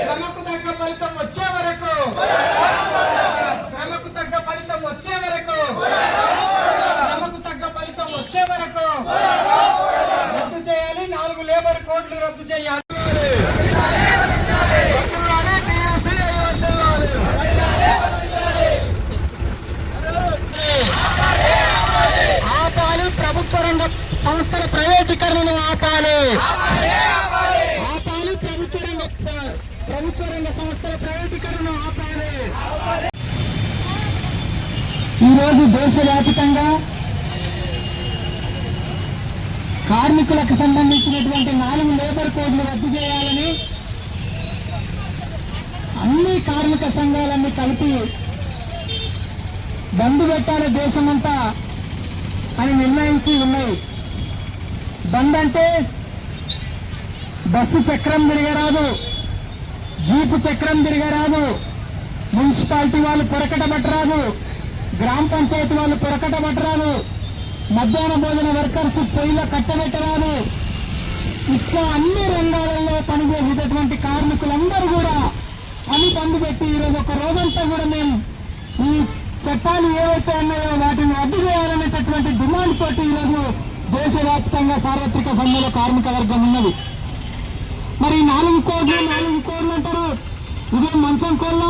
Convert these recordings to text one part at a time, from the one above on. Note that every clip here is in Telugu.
శ్రమకు తగ్గ ఫలితం వచ్చే వరకు శ్రమకు తగ్గ ఫలితం వచ్చే వరకు శ్రమకు తగ్గ ఫలితం వచ్చే వరకు రద్దు చేయాలి. 4 లేబర్ కోడ్లు రద్దు చేయాలి. ఆపాలి. ప్రభుత్వ రంగ సంస్థల ప్రైవేటీకరణను ఆపాలి. ప్రభుత్వ రంగ సంస్థల ప్రైవేటీకరణను ఆపాలి. ఈరోజు దేశవ్యాప్తంగా కార్మికులకు సంబంధించినటువంటి 4 లేబర్ కోడ్లు రద్దు చేయాలని అన్ని కార్మిక సంఘాలన్నీ కలిపి బంద్ పెట్టాలి దేశమంతా అని నిర్ణయించి ఉన్నాయి. బంద్ అంటే బస్సు చక్రం తిరగరాదు, జీపు చక్రం తిరగరాదు, మున్సిపాలిటీ వాళ్ళు పొరకటబట్టరాదు, గ్రామ పంచాయతీ వాళ్ళు పొరకటబట్టరాదు, మధ్యాహ్న భోజన వర్కర్స్ పొయ్యిలో కట్టబెట్టరాదు. ఇట్లా అన్ని రంగాలలో పనిచేసేటటువంటి కార్మికులందరూ కూడా పని బంద్ పెట్టి ఈరోజు ఒక రోజంతా కూడా మేము ఈ చట్టాలు ఏవైతే ఉన్నాయో వాటిని రద్దు చేయాలనేటటువంటి డిమాండ్ తోటి ఈరోజు దేశవ్యాప్తంగా సార్వత్రిక సమ్మెలో కార్మిక వర్గం ఉన్నది. మరి 4 కోడ్లు అంటారు. ఇదే మంచం కోళ్ళ,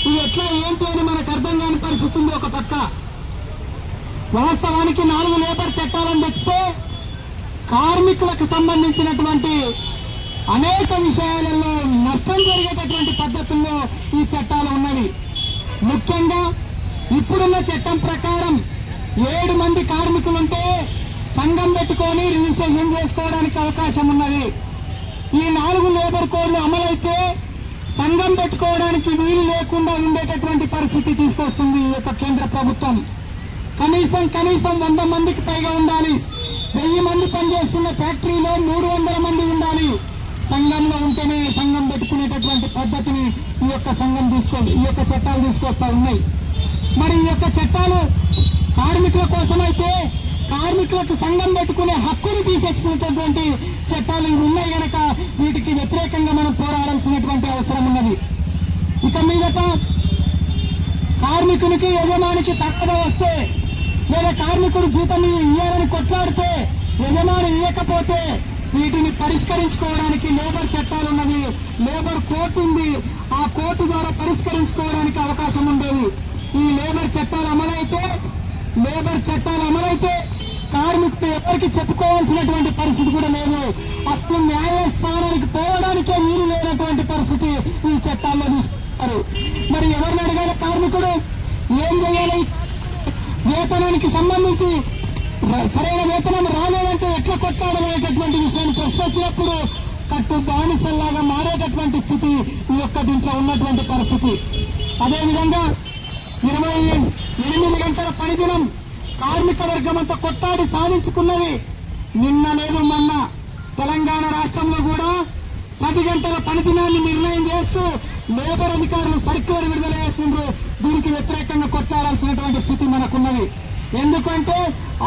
ఇది ఎట్లా ఏంటి అని మనకు అర్థం కాని పరిస్థితి ఉంది. ఒక పక్క వాస్తవానికి 4 లేబర్ చట్టాలను తెచ్చితే కార్మికులకు సంబంధించినటువంటి అనేక విషయాలలో నష్టం జరిగేటటువంటి పద్ధతుల్లో ఈ చట్టాలు ఉన్నవి. ముఖ్యంగా ఇప్పుడున్న చట్టం ప్రకారం 7 మంది కార్మికులుంటే సంఘం పెట్టుకొని రిజిస్ట్రేషన్ చేసుకోవడానికి అవకాశం ఉన్నది. ఈ 4 లేబర్ కోడ్లు అమలైతే సంఘం పెట్టుకోవడానికి వీలు లేకుండా ఉండేటటువంటి పరిస్థితి తీసుకొస్తుంది ఈ యొక్క కేంద్ర ప్రభుత్వం. కనీసం 100 మందికి పైగా ఉండాలి. 1000 మంది పనిచేస్తున్న ఫ్యాక్టరీలో 300 మంది ఉండాలి. సంఘంలో ఉంటేనే సంఘం పెట్టుకునేటటువంటి పద్ధతిని ఈ యొక్క చట్టాలు తీసుకొస్తా ఉన్నాయి. మరి ఈ యొక్క చట్టాలు కార్మికుల కోసమైతే కార్మికులకు సంఘం పెట్టుకునే హక్కును తీసేసినటువంటి చట్టాలు ఇవి ఉన్నాయి కనుక వీటికి వ్యతిరేకంగా మనం పోరాడాల్సినటువంటి అవసరం ఉన్నది. ఇక మీదట కార్మికునికి యజమానికి తక్కువ వస్తే లేదా కార్మికుడు జీతం ఇవ్వాలని కొట్లాడితే యజమాని ఇవ్వకపోతే వీటిని పరిష్కరించుకోవడానికి లేబర్ చట్టాలు ఉన్నవి, లేబర్ కోర్టు ఉంది. ఆ కోర్టు ద్వారా పరిష్కరించుకోవడానికి అవకాశం ఉండేది. ఈ లేబర్ చట్టాలు అమలైతే కార్మికుడు ఎవరికి చెప్పుకోవాల్సినటువంటి పరిస్థితి కూడా లేదు. అసలు న్యాయస్థానానికి పోవడానికే వీలు లేనటువంటి పరిస్థితి ఈ చట్టాల్లో తీసుకుంటారు. మరి ఎవరిని అడగాలి? కార్మికుడు ఏం చేయాలి? వేతనానికి సంబంధించి సరైన వేతనం రాలేదంటే ఎట్లా కొట్టాడనేటటువంటి విషయాన్ని ప్రశ్న వచ్చినప్పుడు కట్టు బానిసల్లాగా మారేటటువంటి స్థితి ఈ యొక్క దీంట్లో ఉన్నటువంటి పరిస్థితి. అదేవిధంగా 28 గంటల పనిదినం కార్మిక వర్గం అంతా కొట్టాడి సాధించుకున్నది. నిన్న లేదు మొన్న తెలంగాణ రాష్ట్రంలో కూడా 10 గంటల పనిదినాన్ని నిర్ణయం చేస్తూ లేబర్ అధికారులు సర్క్యులర్ విడుదల చేసిండ్రు. దీనికి వ్యతిరేకంగా కొట్లాడాల్సినటువంటి స్థితి మనకున్నది. ఎందుకంటే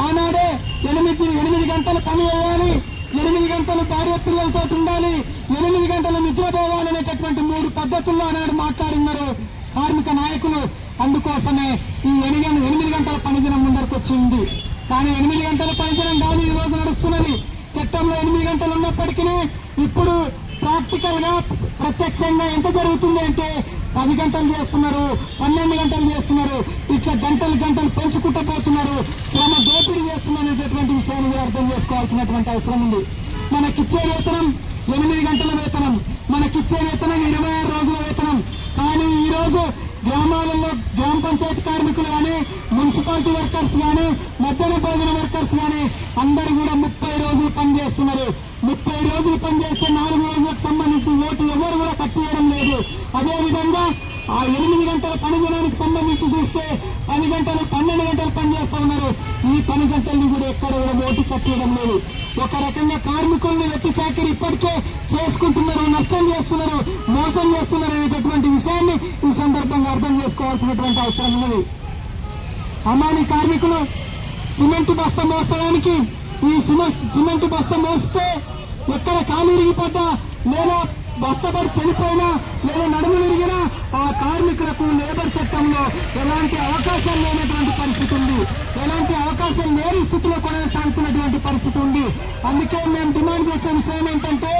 ఆనాడే 8 గంటలు పని వేయాలి, 8 గంటలు భార్య పిల్లలతో ఉండాలి, 8 గంటలు నిద్రపోవాలనేటటువంటి 3 పద్ధతుల్లో ఆనాడు మాట్లాడినారు కార్మిక నాయకులు. అందుకోసమే ఈ 8 గంటల పనిదినం ముందరకు వచ్చింది. కానీ 8 గంటల పనిదినం కాదు ఈ రోజు నడుస్తున్నది. చట్టంలో 8 గంటలు ఉన్నప్పటికీ ఇప్పుడు ప్రాక్టికల్ గా ప్రత్యక్షంగా ఎంత జరుగుతుంది అంటే 10 గంటలు చేస్తున్నారు, 12 గంటలు చేస్తున్నారు. ఇట్లా గంటలు పెంచుకుంటూ పోతున్నారు. శ్రమ దోపిడీ చేస్తున్నటువంటి విషయాన్ని కూడా అర్థం చేసుకోవాల్సినటువంటి అవసరం ఉంది. మనకిచ్చే వేతనం 8 గంటల వేతనం, మనకిచ్చే వేతనం 26 రోజుల వేతనం. కానీ ఈ రోజు గ్రామాలలో గ్రామ పంచాయతీ కార్మికులు కానీ, మున్సిపాలిటీ వర్కర్స్ కానీ, మధ్యాహ్న భోజన వర్కర్స్ కానీ అందరూ కూడా 30 రోజులు పనిచేస్తున్నారు. 30 రోజులు పనిచేస్తే 4 రోజులకు సంబంధించి ఓటు ఎవరు కూడా కట్టియడం లేదు. అదేవిధంగా ఆ 8 గంటల పని దినానికి సంబంధించి చూస్తే 10 గంటలు 12 గంటలు పనిచేస్తా ఉన్నారు. ఈ 10 గంటల్ని కూడా ఎక్కడ కూడా ఓటు కట్టియడం లేదు. ఒక రకంగా కార్మికులను వెట్టి చాకరీ ఇప్పటికే చేసుకుంటున్నారు, నష్టం చేస్తున్నారు, మోసం చేస్తున్నారు అనేటటువంటి విషయాన్ని ఈ సందర్భంగా అర్థం చేసుకోవాల్సినటువంటి అవసరం ఉన్నది. అమాని కార్మికులు సిమెంట్ బస్తా మోస్తడానికి ఈ సిమెంట్ బస్తా మోస్తే ఎక్కడ కాలు ఇరిగిపోతా లేదా బస్తపడి చనిపోయినా లేదా నడుములు ఇరిగినా ఆ కార్మికులకు లేబర్ చట్టంలో ఎలాంటి అవకాశం లేనటువంటి పరిస్థితి ఉంది, ఎలాంటి అవకాశం లేని స్థితిలో కొనసాగుతున్నటువంటి పరిస్థితి ఉంది. అందుకే మేము డిమాండ్ చేసే విషయం ఏంటంటే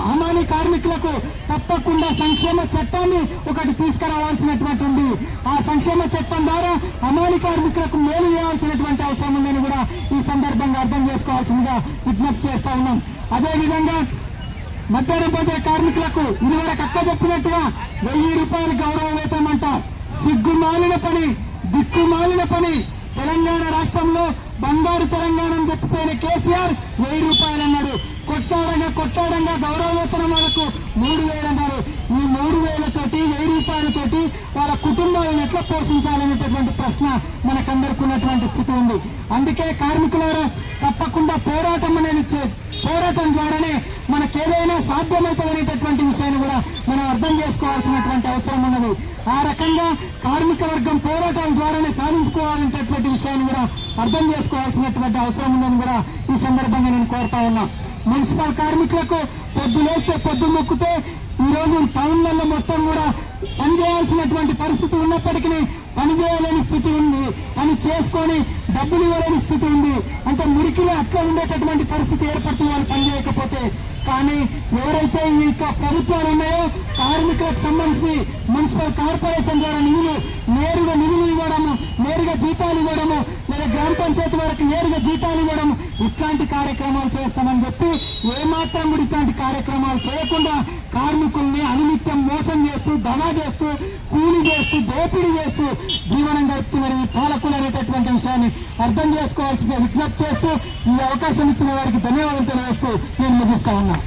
హమాలి కార్మికులకు తప్పకుండా సంక్షేమ చట్టాన్ని ఒకటి తీసుకురావాల్సినటువంటి ఉంది. ఆ సంక్షేమ చట్టం ద్వారా హమాలి కార్మికులకు మేలు చేయాల్సినటువంటి అవసరం ఉందని కూడా ఈ సందర్భంగా అర్థం చేసుకోవాల్సిందిగా విజ్ఞప్తి చేస్తా ఉన్నాం. అదేవిధంగా మధ్యాహ్నం భోజన కార్మికులకు ఇదివరకు అక్క చెప్పినట్టుగా 1000 రూపాయలు గౌరవ వేతనం అంట. సిగ్గుమాలిన పని, దిక్కుమాలిన పని. తెలంగాణ రాష్ట్రంలో బంగారు తెలంగాణ అని చెప్పిపోయిన కేసీఆర్ 1000 రూపాయలు అన్నాడు. కొట్టాడంగా గౌరవ వేతనం వాళ్ళకు 3000 అన్నారు. ఈ 3000 తోటి 1000 రూపాయలతోటి వాళ్ళ కుటుంబాలను ఎట్లా పోషించాలనేటటువంటి ప్రశ్న మనకందరికి ఉన్నటువంటి స్థితి ఉంది. అందుకే కార్మికులారా తప్పకుండా పోరాటం ద్వారానే మనకేదైనా సాధ్యమవుతుందనేటటువంటి విషయాన్ని కూడా మనం అర్థం చేసుకోవాల్సినటువంటి అవసరం ఉన్నది. ఆ రకంగా కార్మిక వర్గం పోరాటం ద్వారానే సాధించుకోవాలనేటటువంటి విషయాన్ని కూడా అర్థం చేసుకోవాల్సినటువంటి అవసరం ఉందని కూడా ఈ సందర్భంగా నేను కోరుతా ఉన్నా. మున్సిపల్ కార్మికులకు పొద్దులేస్తే పొద్దు మొక్కితే ఈ రోజు టౌన్లలో మొత్తం కూడా పనిచేయాల్సినటువంటి పరిస్థితి ఉన్నప్పటికీ పని చేయలేని స్థితి ఉంది, పని చేసుకొని డబ్బులు ఇవ్వలేని స్థితి ఉంది. అంటే మురికిలో అట్లా ఉండేటటువంటి పరిస్థితి ఏర్పడుతుంది వాళ్ళు పని చేయకపోతే. కానీ ఎవరైతే ఈ ప్రభుత్వాలు ఉన్నాయో కార్మికులకు సంబంధించి మున్సిపల్ కార్పొరేషన్ ద్వారా నేరుగా నిధులు ఇవ్వడము, నేరుగా జీతాలు ఇవ్వడము, లేదా గ్రామ పంచాయతీ వారికి నేరుగా జీతాలు ఇవ్వడం, ఇట్లాంటి కార్యక్రమాలు చేస్తామని చెప్పి ఏమాత్రం కూడా ఇట్లాంటి కార్యక్రమాలు చేయకుండా కార్మికుల్ని అనిమిత్తం మోసం చేస్తూ, దగా చేస్తూ, కూలి చేస్తూ, దోపిడీ చేస్తూ జీవనం గడుపుతున్నారు ఈ పాలకులు అనేటటువంటి విషయాన్ని అర్థం చేసుకోవాల్సిన విజ్ఞప్తి చేస్తూ ఈ అవకాశం ఇచ్చిన వారికి ధన్యవాదాలు తెలియజేస్తూ నేను ముగిస్తా ఉన్నా.